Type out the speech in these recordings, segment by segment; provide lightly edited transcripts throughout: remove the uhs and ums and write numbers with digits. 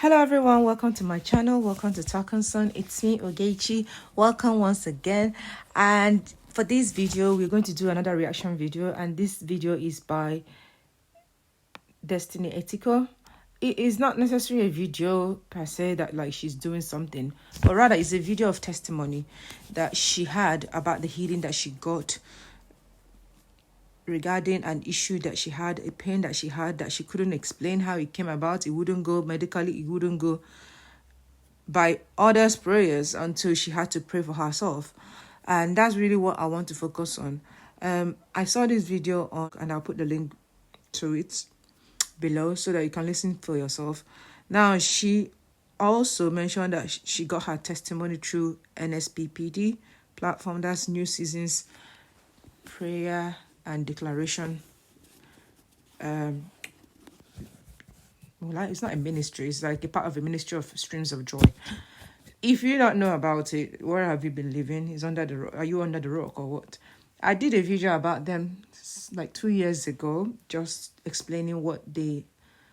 Hello everyone, welcome to my channel, welcome to Talkinsen. It's me, Ogechi. Welcome once again. And for this video, we're going to do another reaction video, and this video is by Destiny Etiko. It is not necessarily a video per se that like she's doing something, but rather it's a video of testimony that she had about the healing that she got regarding an issue that she had, a pain that she had that she couldn't explain how it came about. It wouldn't go medically, it wouldn't go by others' prayers until she had to pray for herself. And that's really what I want to focus on. I saw this video on, and I'll put the link to it below so that you can listen for yourself. Now, she also mentioned that she got her testimony through NSPPD platform. That's New Seasons Prayer and Declaration. Well, it's not a ministry, it's like a part of a ministry of streams of joy. If you don't know about it, where have you been living? Is under the rock? Are you under the rock or what? I did a video about them like 2 years ago, just explaining what the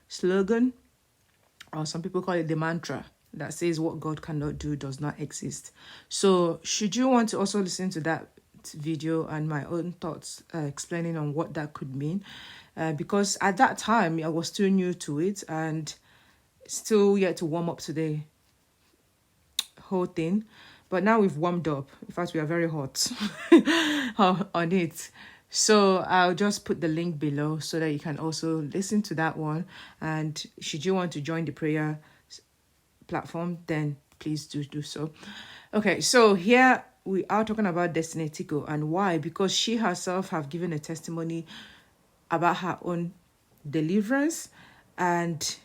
slogan, or some people call it the mantra, that says what God cannot do does not exist. So should you want to also listen to that video and my own thoughts explaining on what that could mean, because at that time I was still new to it and still yet to warm up to the whole thing, but now we've warmed up. In fact, we are very hot on it. So I'll just put the link below so that you can also listen to that one. And should you want to join the prayer platform, then please do so. Okay, so here we are talking about Destiny Etiko, and why? Because she herself have given a testimony about her own deliverance, and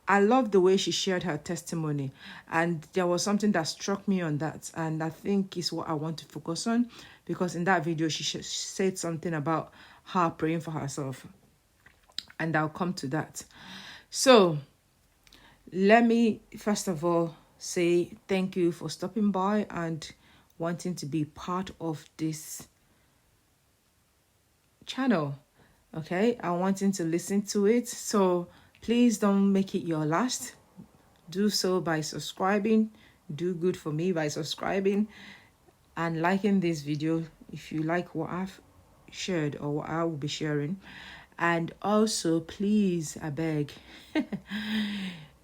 I love the way she shared her testimony, and there was something that struck me on that, and I think is what I want to focus on, because in that video she said something about her praying for herself, and I'll come to that. So let me first of all say thank you for stopping by and wanting to be part of this channel, okay, and wanting to listen to it. So please don't make it your last. Do so by subscribing. Do good for me by subscribing and liking this video if you like what I've shared or what I will be sharing. And also, please, I beg,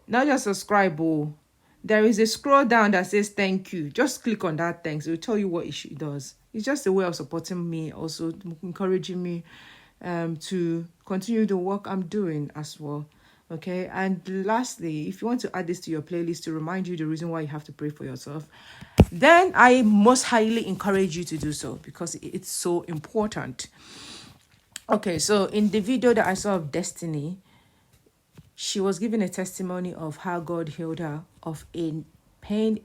not just subscribe, there is a scroll down that says thank you. Just click on that thanks. It will tell you what it does. It's just a way of supporting me, also encouraging me to continue the work I'm doing as well. Okay, and lastly, if you want to add this to your playlist to remind you the reason why you have to pray for yourself, then I most highly encourage you to do so, because it's so important. Okay, so in the video that I saw of Destiny, she was giving a testimony of how God healed her of a pain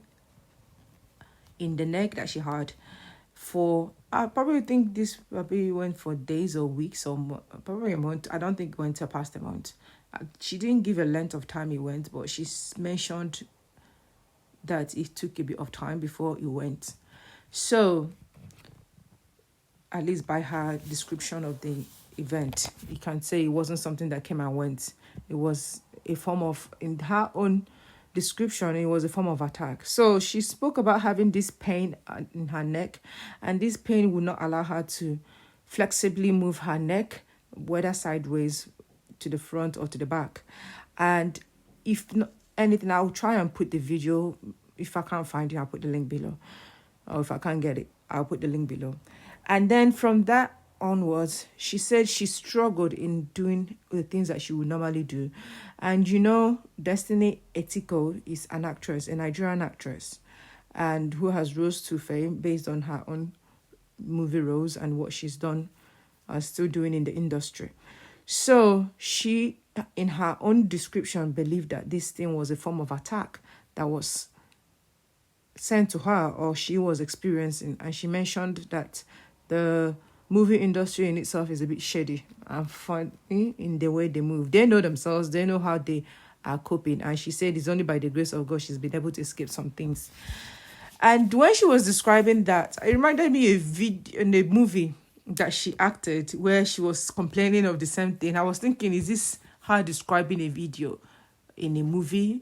in the neck that she had for, I probably think this probably went for days or weeks or probably a month. I don't think it went past a month. She didn't give a length of time it went, but she mentioned that it took a bit of time before it went. So at least by her description of the event, you can say it wasn't something that came and went. It was a form of, in her own description, it was a form of attack. So she spoke about having this pain in her neck, and this pain would not allow her to flexibly move her neck, whether sideways, to the front or to the back. And if not anything, I'll try and put the video. If I can't find it, I'll put the link below, or if I can't get it, I'll put the link below. And then from that onwards, she said she struggled in doing the things that she would normally do. And you know, Destiny Etiko is an actress, a Nigerian actress, and who has rose to fame based on her own movie roles and what she's done, still doing in the industry. So she, in her own description, believed that this thing was a form of attack that was sent to her or she was experiencing. And she mentioned that the movie industry in itself is a bit shady and funny in the way they move. They know themselves, they know how they are coping. And she said it's only by the grace of God she's been able to escape some things. And when she was describing that, it reminded me of a video in a movie that she acted where she was complaining of the same thing. I was thinking, is this her describing a video in a movie,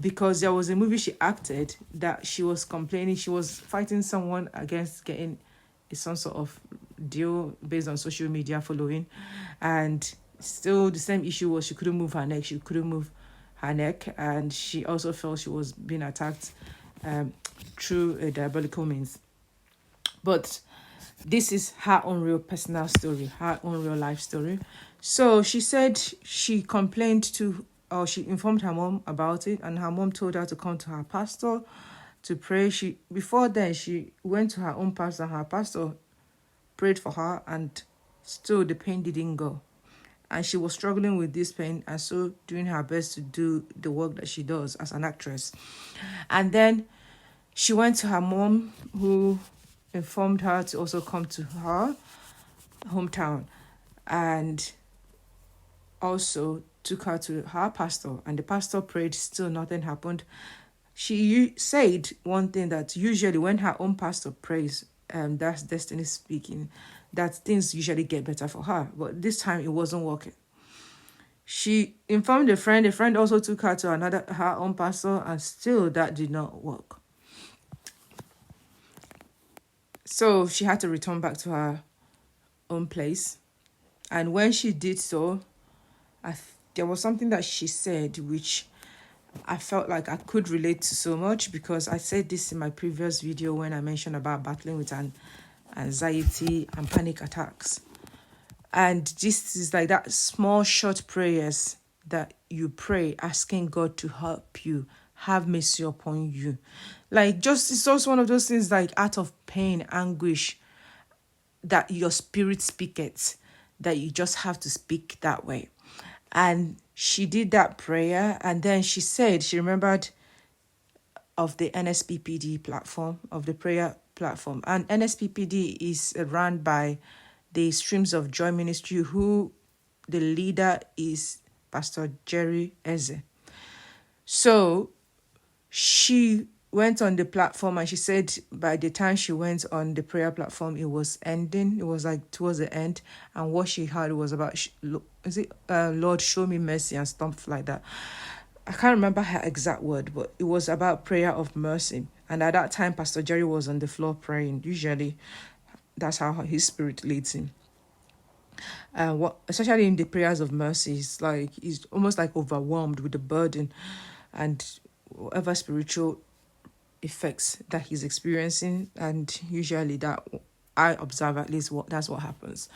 because there was a movie she acted that she was complaining she was fighting someone against getting some sort of deal based on social media following, and still the same issue was she couldn't move her neck. She couldn't move her neck, and she also felt she was being attacked through a diabolical means. But this is her own real personal story, her own real life story. So she said she complained to, or she informed her mom about it, and her mom told her to come to her pastor to pray. Before then, she went to her own pastor. Her pastor prayed for her, and still the pain didn't go. And she was struggling with this pain, and so doing her best to do the work that she does as an actress. And then she went to her mom, who informed her to also come to her hometown, and also took her to her pastor, and the pastor prayed. Still nothing happened. She said one thing, that usually when her own pastor prays, that's Destiny speaking, that things usually get better for her, but this time it wasn't working. She informed a friend also took her to her own pastor, and still that did not work. So she had to return back to her own place. And when she did so, there was something that she said which I felt like I could relate to so much, because I said this in my previous video when I mentioned about battling with anxiety and panic attacks. And this is like that small short prayers that you pray asking God to help you, have mercy upon you. Like, just, it's also one of those things like out of pain, anguish, that your spirit speaketh, that you just have to speak that way. And she did that prayer, and then she said she remembered of the NSPPD platform, of the prayer platform. And NSPPD is run by the Streams of Joy Ministry, who the leader is Pastor Jerry Eze. So she went on the platform, and she said by the time she went on the prayer platform, it was ending. It was like towards the end, and what she heard was about, Lord, show me mercy and stuff like that. I can't remember her exact word, but it was about prayer of mercy. And at that time, Pastor Jerry was on the floor praying. Usually, that's how his spirit leads him. Especially in the prayers of mercy, he's almost like overwhelmed with the burden and whatever spiritual effects that he's experiencing, and usually that I observe, at least that's what happens.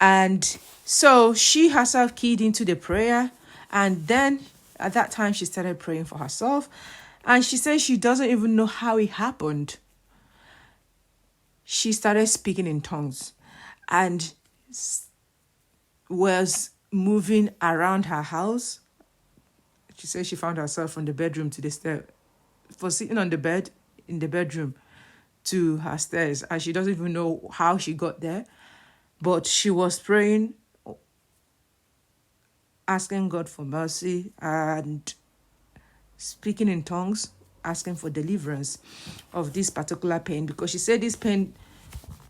And so she herself keyed into the prayer, and then at that time she started praying for herself, and she says she doesn't even know how it happened. She started speaking in tongues and was moving around her house. She says she found herself from the bedroom to the stair, for sitting on the bed in the bedroom to her stairs, and she doesn't even know how she got there, but she was praying, asking God for mercy and speaking in tongues, asking for deliverance of this particular pain, because she said this pain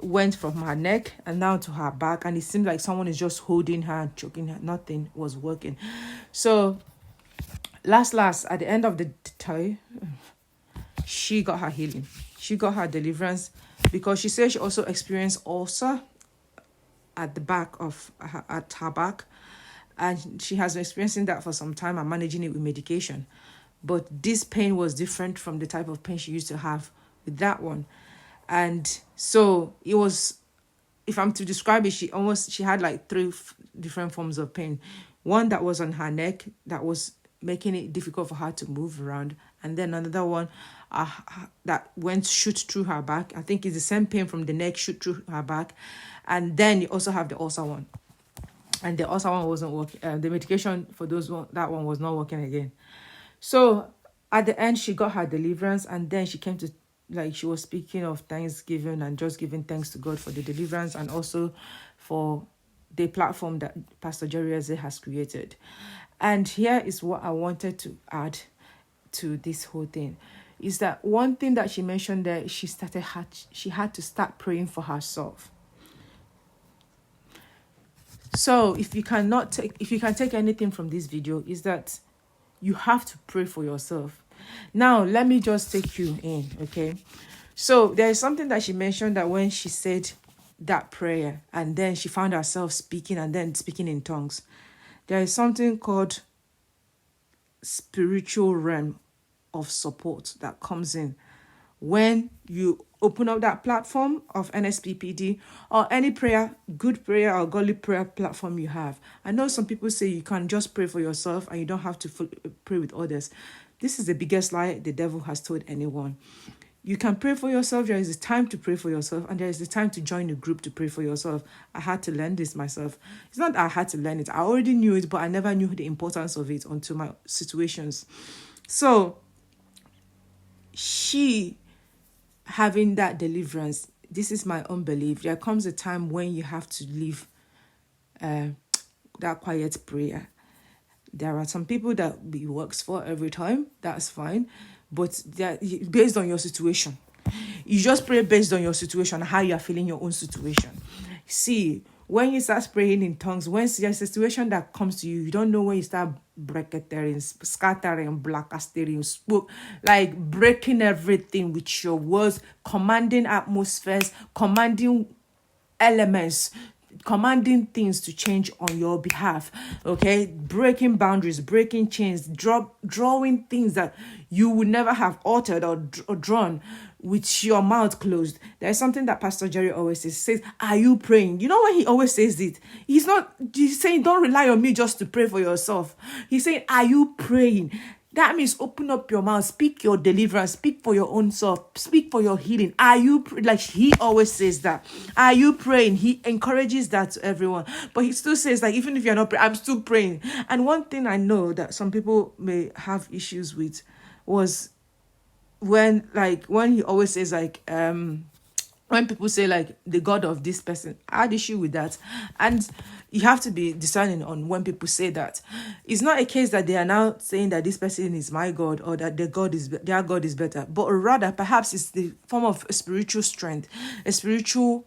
went from her neck and now to her back, and it seemed like someone is just holding her and choking her. Nothing was working. So last at the end of the day, she got her healing. She got her deliverance, because she said she also experienced ulcer at the back of her back, and she has been experiencing that for some time and managing it with medication. But this pain was different from the type of pain she used to have with that one. And so it was, if I'm to describe it, she had like 3 different forms of pain. One that was on her neck, that was making it difficult for her to move around, and then another one that shoot through her back. I think it's the same pain from the neck, shoot through her back. And then you also have the ulcer one, and the ulcer one wasn't working. The medication for that one was not working again. So at the end, she got her deliverance, and then she came to, like, she was speaking of thanksgiving and just giving thanks to God for the deliverance, and also for the platform that Pastor Jerry Eze has created. And here is what I wanted to add to this whole thing, is that one thing that she mentioned that she had to start praying for herself. So if you can take anything from this video, is that You have to pray for yourself. Now, let me just take you in, okay? So there is something that she mentioned, that when she said that prayer and then she found herself speaking and then speaking in tongues, there is something called spiritual realm of support that comes in when you open up that platform of NSPPD or any prayer, good prayer or godly prayer platform you have. I know some people say you can just pray for yourself and you don't have to pray with others. This is the biggest lie the devil has told anyone. You can pray for yourself. There is a time to pray for yourself, and there is a time to join a group to pray for yourself. I had to learn this myself. It's not that I had to learn it. I already knew it, but I never knew the importance of it until my situations. So, she having that deliverance, this is my own belief. There comes a time when you have to leave that quiet prayer. There are some people that it works for every time. That's fine. But based on your situation. You just pray based on your situation, how you are feeling your own situation. See, when you start praying in tongues, when there's a situation that comes to you, you don't know when you start breaking, scattering, blackastering, spoke, like breaking everything with your words, commanding atmospheres, commanding elements, commanding things to change on your behalf, okay? Breaking boundaries, breaking chains, drawing things that you would never have altered or drawn with your mouth closed. There's something that Pastor Jerry always says, are you praying? You know when he always says it? He's saying, don't rely on me just to pray for yourself. He's saying, are you praying? That means open up your mouth, speak your deliverance, speak for your own self, speak for your healing. Are you, like he always says that. Are you praying? He encourages that to everyone. But he still says that even if you're not praying, I'm still praying. And one thing I know that some people may have issues with was when he always says when people say like the God of this person. I had issue with that. And you have to be discerning on when people say that. It's not a case that they are now saying that this person is my God or that their God is better. But rather perhaps it's the form of a spiritual strength, a spiritual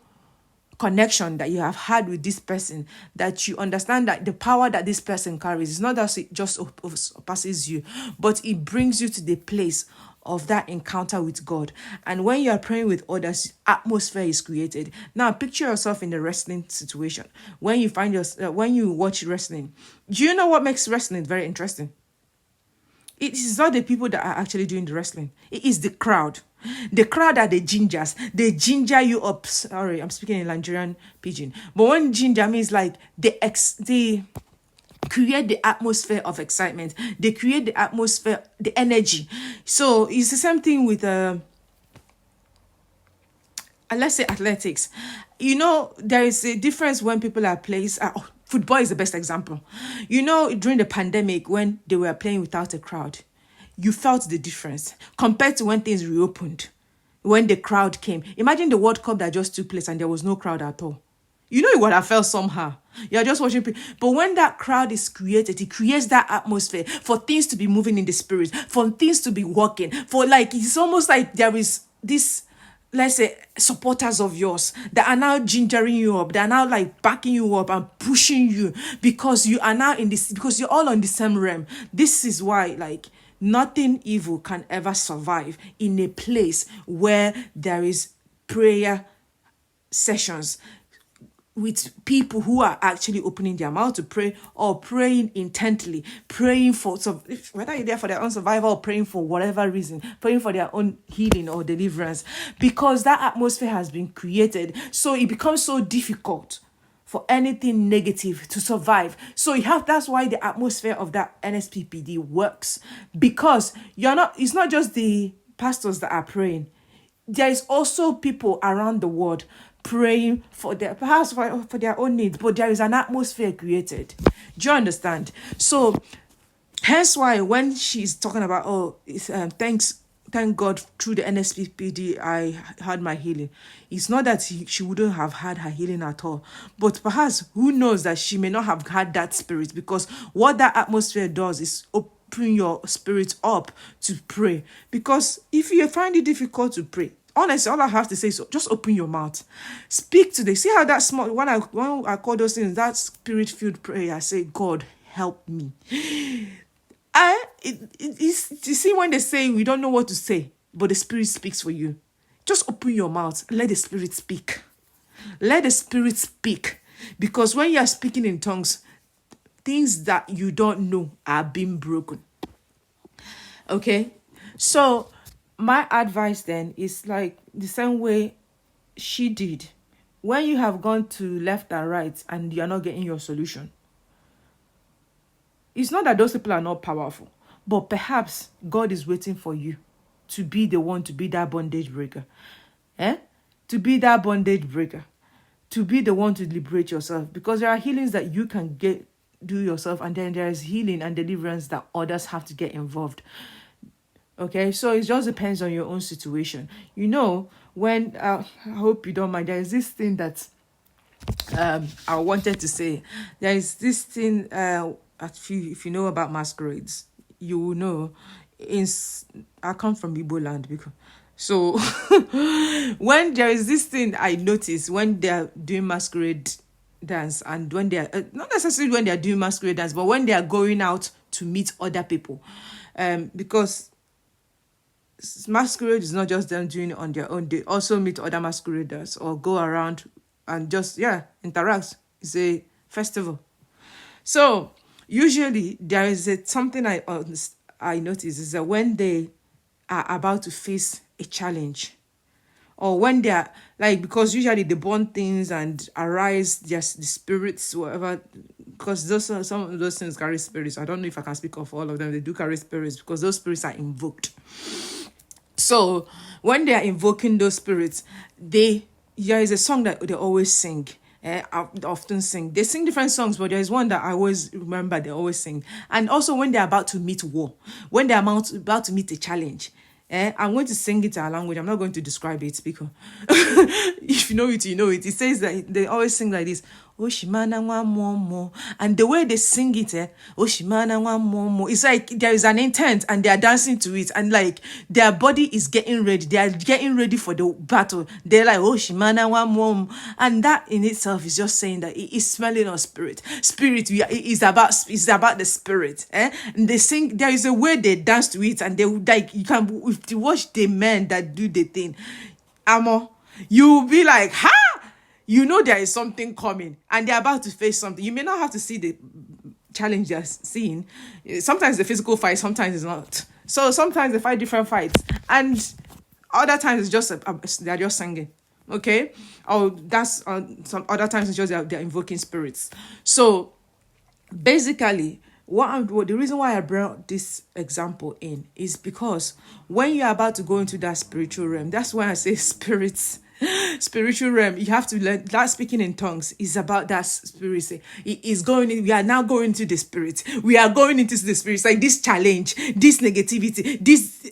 connection that you have had with this person, that you understand that the power that this person carries is not that it just surpasses you, but it brings you to the place of that encounter with God. And when you are praying with others, atmosphere is created. Now picture yourself in the wrestling situation. When you watch wrestling, do you know what makes wrestling very interesting? It is not the people that are actually doing the wrestling. It is the crowd. The crowd are the gingers. They ginger you up. Sorry, I'm speaking in Nigerian pidgin. But when ginger means like they create the atmosphere of excitement. They create the atmosphere, the energy. So it's the same thing with let's say athletics. You know, there is a difference when people are playing. Football is the best example. You know, during the pandemic when they were playing without a crowd, you felt the difference compared to when things reopened, when the crowd came. Imagine the World Cup that just took place and there was no crowd at all. You know it would have felt somehow. You're just watching people. But when that crowd is created, it creates that atmosphere for things to be moving in the spirit, for things to be working, for like, it's almost like there is this, let's say, supporters of yours that are now gingering you up, that are now like backing you up and pushing you because you are now because you're all on the same realm. This is why, like, nothing evil can ever survive in a place where there is prayer sessions with people who are actually opening their mouth to pray or praying intently, praying for, so whether you're there for their own survival or praying for whatever reason, praying for their own healing or deliverance, because that atmosphere has been created. So it becomes so difficult for anything negative to survive. So that's why the atmosphere of that NSPPD works, because it's not just the pastors that are praying. There is also people around the world praying for perhaps for their own needs, but there is an atmosphere created. Do you understand? So hence why when she's talking about, thank God through the NSPPD I had my healing, it's not that she wouldn't have had her healing at all, but perhaps who knows that she may not have had that spirit, because what that atmosphere does is open your spirit up to pray. Because if you find it difficult to pray, honestly, all I have to say is just open your mouth. Speak to them. See how that small, when I call those things, that spirit-filled prayer, I say, God, help me. You see, when they say we don't know what to say, but the Spirit speaks for you, just open your mouth, let the Spirit speak. Let the Spirit speak. Because when you are speaking in tongues, things that you don't know are being broken. Okay? So, my advice then is like the same way she did. When you have gone to left and right and you're not getting your solution, it's not that those people are not powerful, but perhaps God is waiting for you to be the one to be that bondage breaker. To be that bondage breaker. To be the one to liberate yourself. Because there are healings that you can do yourself, and then there is healing and deliverance that others have to get involved. Okay, so it just depends on your own situation. You know, when I hope you don't mind, there is this thing that I wanted to say. There is this thing, if you know about masquerades, you will know. I come from Igbo land, because so when there is this thing I notice when they are doing masquerade dance, and when they are not necessarily when they are doing masquerade dance, but when they are going out to meet other people, because masquerade is not just them doing it on their own. They also meet other masqueraders or go around and just interact. It's a festival. So usually there is something I notice is that when they are about to face a challenge, or when they are like, because usually they burn things and arise the spirits, whatever, because some of those things carry spirits. I don't know if I can speak of all of them. They do carry spirits because those spirits are invoked. So when they are invoking those spirits, there is a song that they always sing. Often sing. They sing different songs, but there is one that I always remember they always sing. And also when they're about to meet war, when they're about to meet a challenge, I'm going to sing it in our language. I'm not going to describe it, because if you know it, you know it. It says that they always sing like this. Oshimana wa momo. And the way they sing it, Oshimana wa momo, it's like there is an intent and they are dancing to it, and like their body is getting ready. They are getting ready for the battle. They're like, Oshimana wa momo. And that in itself is just saying that it is smelling of spirit. It's about the spirit. And they sing, there is a way they dance to it, and they like, you can, if you watch the men that do the thing, you will be like, ha! You know there is something coming and they're about to face something. You may not have to see the challenge they're seeing. Sometimes the physical fight, sometimes it's not. So sometimes they fight different fights, and other times it's just they're just singing. Okay? Or that's some other times it's just they're invoking spirits. So basically, the reason why I brought this example in is because when you're about to go into that spiritual realm, that's why I say spiritual realm, you have to learn that speaking in tongues is about that spirit. We are now going to the spirit. We are going into the spirit. It's like this challenge, this negativity, this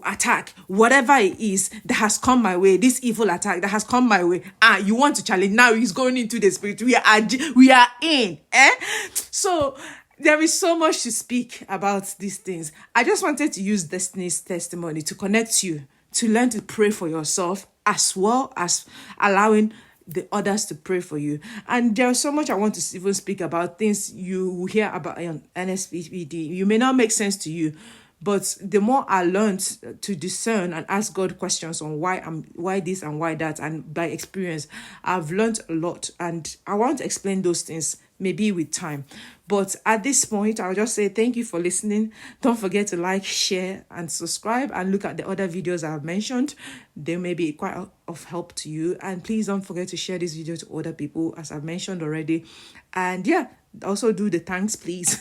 attack, whatever it is that has come my way, this evil attack that has come my way. You want to challenge. Now he's going into the spirit. We are in. So there is so much to speak about these things. I just wanted to use Destiny's testimony to connect you, to learn to pray for yourself, as well as allowing the others to pray for you. And there's so much I want to even speak about, things you hear about on NSPPD. You may not make sense to you, but the more I learned to discern and ask God questions on why this and why that, and by experience, I've learned a lot. And I want to explain those things maybe with time. But at this point, I'll just say thank you for listening. Don't forget to like, share, and subscribe, and look at the other videos I've mentioned. They may be quite of help to you. And please don't forget to share this video to other people, as I've mentioned already. And also do the thanks, please.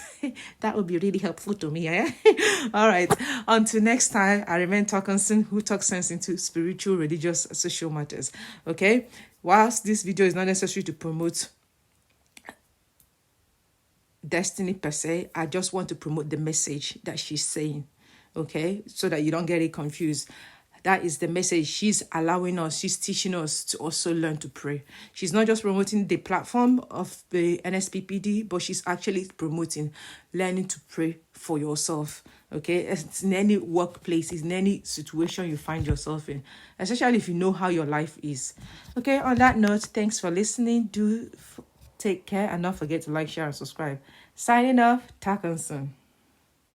That would be really helpful to me. All right. Until next time, I remain Talkinsen, who talks sense into spiritual, religious, social matters. Okay. Whilst this video is not necessary to promote Destiny per se, I just want to promote the message that she's saying. Okay. So that you don't get it confused. That is the message she's allowing us. She's teaching us to also learn to pray. She's not just promoting the platform of the NSPPD, but she's actually promoting learning to pray for yourself. Okay, it's in any workplace, in any situation you find yourself in, especially if you know how your life is. Okay, on that note, thanks for listening. Do take care and don't forget to like, share, and subscribe. Signing off, Talkinsen.